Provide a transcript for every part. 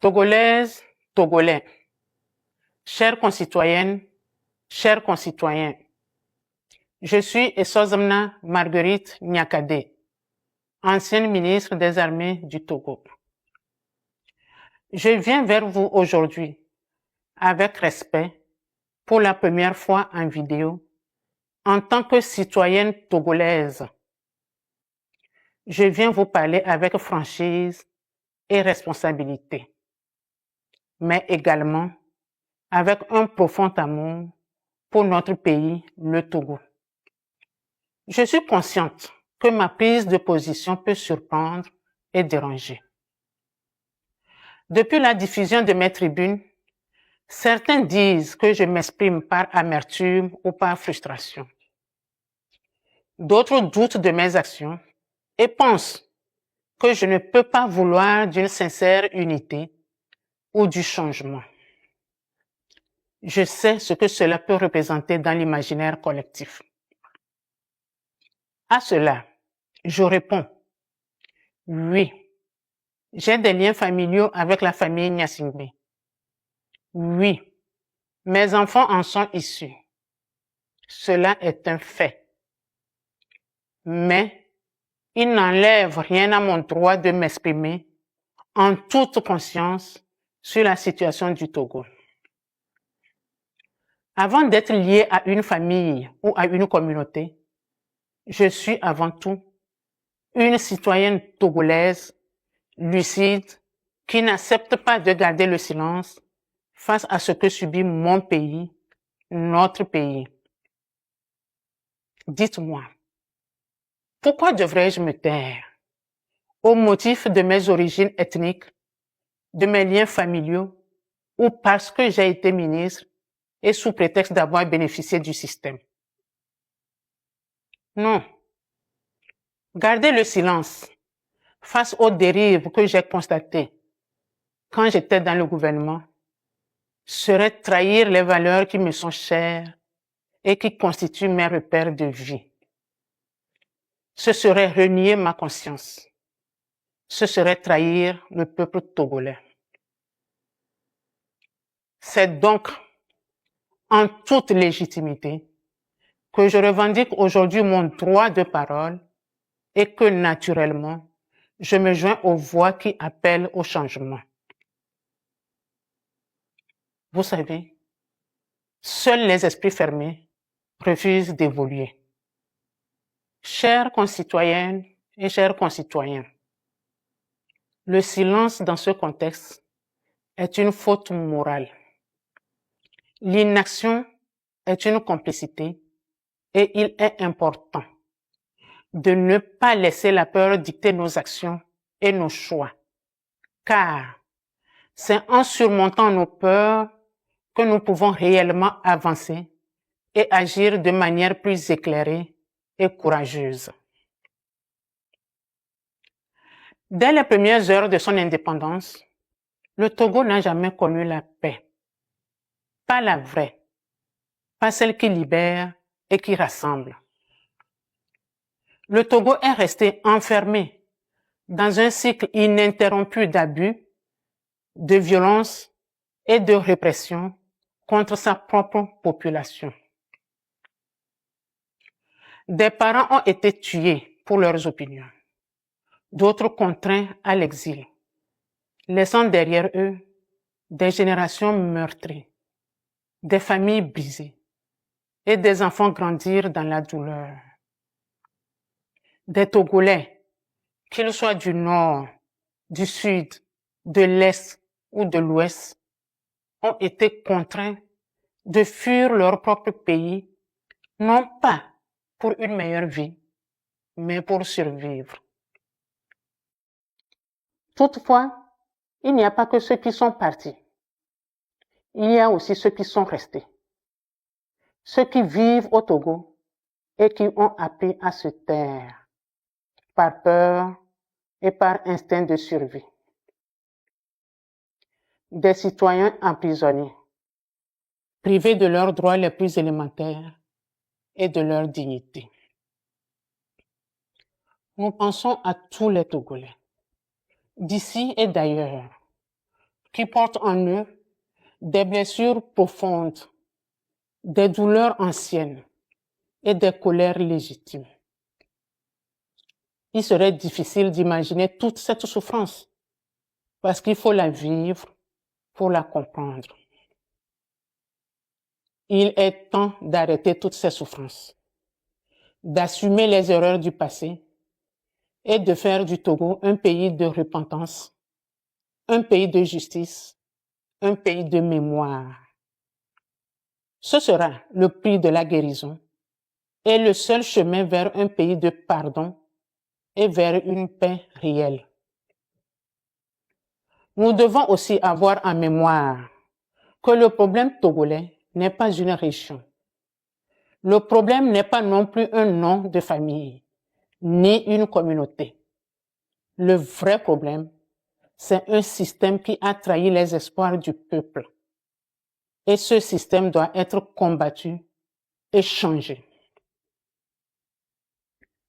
Togolaises, Togolais, chères concitoyennes, chers concitoyens, je suis Essozamna Marguerite Nyakadé, ancienne ministre des Armées du Togo. Je viens vers vous aujourd'hui avec respect pour la première fois en vidéo en tant que citoyenne togolaise. Je viens vous parler avec franchise et responsabilité, mais également avec un profond amour pour notre pays, le Togo. Je suis consciente que ma prise de position peut surprendre et déranger. Depuis la diffusion de mes tribunes, certains disent que je m'exprime par amertume ou par frustration. D'autres doutent de mes actions et pensent que je ne peux pas vouloir d'une sincère unité ou du changement. Je sais ce que cela peut représenter dans l'imaginaire collectif. À cela, je réponds, oui, j'ai des liens familiaux avec la famille Nyasingbe. Oui, mes enfants en sont issus. Cela est un fait. Mais il n'enlève rien à mon droit de m'exprimer en toute conscience sur la situation du Togo. Avant d'être lié à une famille ou à une communauté, je suis avant tout une citoyenne togolaise, lucide, qui n'accepte pas de garder le silence face à ce que subit mon pays, notre pays. Dites-moi, pourquoi devrais-je me taire au motif de mes origines ethniques, de mes liens familiaux ou parce que j'ai été ministre et sous prétexte d'avoir bénéficié du système? Non. Garder le silence face aux dérives que j'ai constatées quand j'étais dans le gouvernement serait trahir les valeurs qui me sont chères et qui constituent mes repères de vie. Ce serait renier ma conscience. Ce serait trahir le peuple togolais. C'est donc en toute légitimité que je revendique aujourd'hui mon droit de parole et que naturellement, je me joins aux voix qui appellent au changement. Vous savez, seuls les esprits fermés refusent d'évoluer. Chères concitoyennes et chers concitoyens, le silence dans ce contexte est une faute morale. L'inaction est une complicité et il est important de ne pas laisser la peur dicter nos actions et nos choix, car c'est en surmontant nos peurs que nous pouvons réellement avancer et agir de manière plus éclairée et courageuse. Dès les premières heures de son indépendance, le Togo n'a jamais connu la paix. Pas la vraie, pas celle qui libère et qui rassemble. Le Togo est resté enfermé dans un cycle ininterrompu d'abus, de violence et de répression contre sa propre population. Des parents ont été tués pour leurs opinions, d'autres contraints à l'exil, laissant derrière eux des générations meurtries, des familles brisées et des enfants grandir dans la douleur. Des Togolais, qu'ils soient du nord, du sud, de l'est ou de l'ouest, ont été contraints de fuir leur propre pays, non pas pour une meilleure vie, mais pour survivre. Toutefois, il n'y a pas que ceux qui sont partis. Il y a aussi ceux qui sont restés. Ceux qui vivent au Togo et qui ont appris à se taire par peur et par instinct de survie. Des citoyens emprisonnés, privés de leurs droits les plus élémentaires et de leur dignité. Nous pensons à tous les Togolais, d'ici et d'ailleurs, qui portent en eux des blessures profondes, des douleurs anciennes et des colères légitimes. Il serait difficile d'imaginer toute cette souffrance parce qu'il faut la vivre pour la comprendre. Il est temps d'arrêter toutes ces souffrances, d'assumer les erreurs du passé et de faire du Togo un pays de repentance, un pays de justice, un pays de mémoire. Ce sera le prix de la guérison et le seul chemin vers un pays de pardon et vers une paix réelle. Nous devons aussi avoir en mémoire que le problème togolais n'est pas une région. Le problème n'est pas non plus un nom de famille, ni une communauté. Le vrai problème, c'est un système qui a trahi les espoirs du peuple. Et ce système doit être combattu et changé.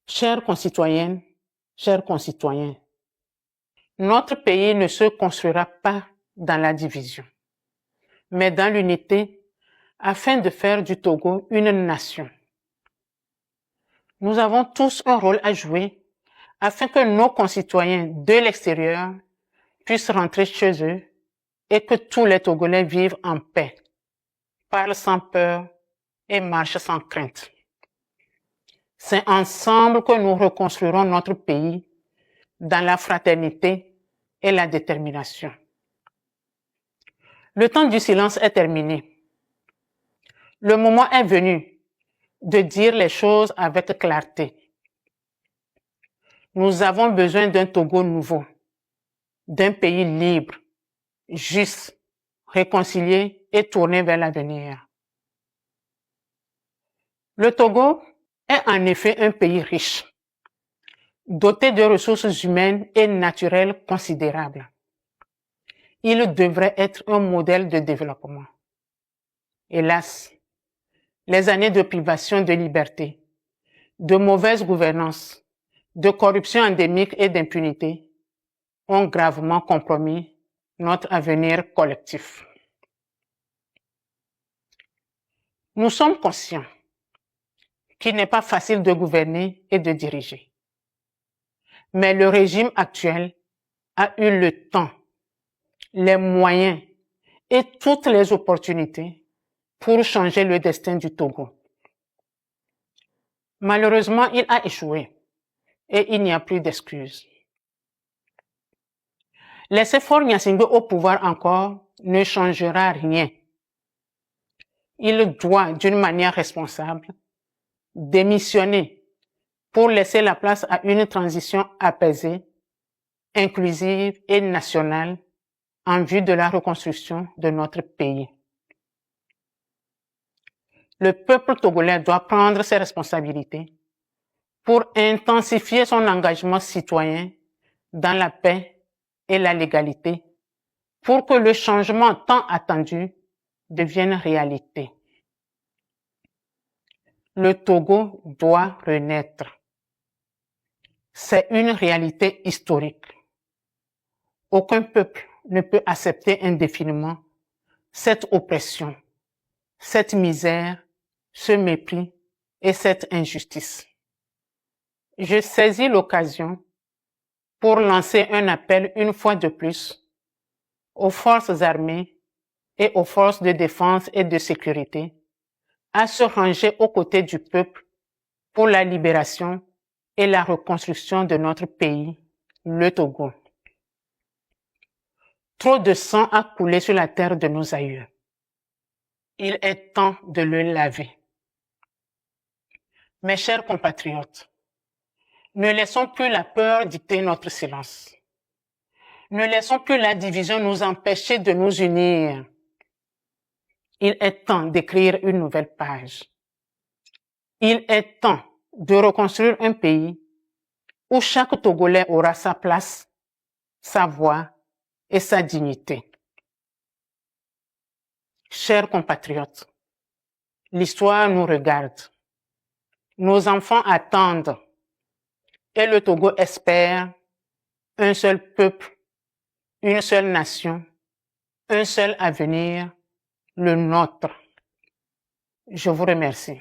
Chères concitoyennes, chers concitoyens, notre pays ne se construira pas dans la division, mais dans l'unité afin de faire du Togo une nation. Nous avons tous un rôle à jouer afin que nos concitoyens de l'extérieur puissent rentrer chez eux et que tous les Togolais vivent en paix, parlent sans peur et marchent sans crainte. C'est ensemble que nous reconstruirons notre pays dans la fraternité et la détermination. Le temps du silence est terminé. Le moment est venu de dire les choses avec clarté. Nous avons besoin d'un Togo nouveau, d'un pays libre, juste, réconcilié et tourné vers l'avenir. Le Togo est en effet un pays riche, doté de ressources humaines et naturelles considérables. Il devrait être un modèle de développement. Hélas, les années de privation de liberté, de mauvaise gouvernance, de corruption endémique et d'impunité ont gravement compromis notre avenir collectif. Nous sommes conscients qu'il n'est pas facile de gouverner et de diriger. Mais le régime actuel a eu le temps, les moyens et toutes les opportunités pour changer le destin du Togo. Malheureusement, il a échoué et il n'y a plus d'excuses. Laisser Faure Gnassingbé au pouvoir encore ne changera rien. Il doit, d'une manière responsable, démissionner pour laisser la place à une transition apaisée, inclusive et nationale en vue de la reconstruction de notre pays. Le peuple togolais doit prendre ses responsabilités pour intensifier son engagement citoyen dans la paix et la légalité pour que le changement tant attendu devienne réalité. Le Togo doit renaître. C'est une réalité historique. Aucun peuple ne peut accepter indéfiniment cette oppression, cette misère, ce mépris et cette injustice. Je saisis l'occasion pour lancer un appel une fois de plus aux forces armées et aux forces de défense et de sécurité à se ranger aux côtés du peuple pour la libération et la reconstruction de notre pays, le Togo. Trop de sang a coulé sur la terre de nos aïeux. Il est temps de le laver. Mes chers compatriotes, ne laissons plus la peur dicter notre silence. Ne laissons plus la division nous empêcher de nous unir. Il est temps d'écrire une nouvelle page. Il est temps de reconstruire un pays où chaque Togolais aura sa place, sa voix et sa dignité. Chers compatriotes, l'histoire nous regarde. Nos enfants attendent et le Togo espère un seul peuple, une seule nation, un seul avenir, le nôtre. Je vous remercie.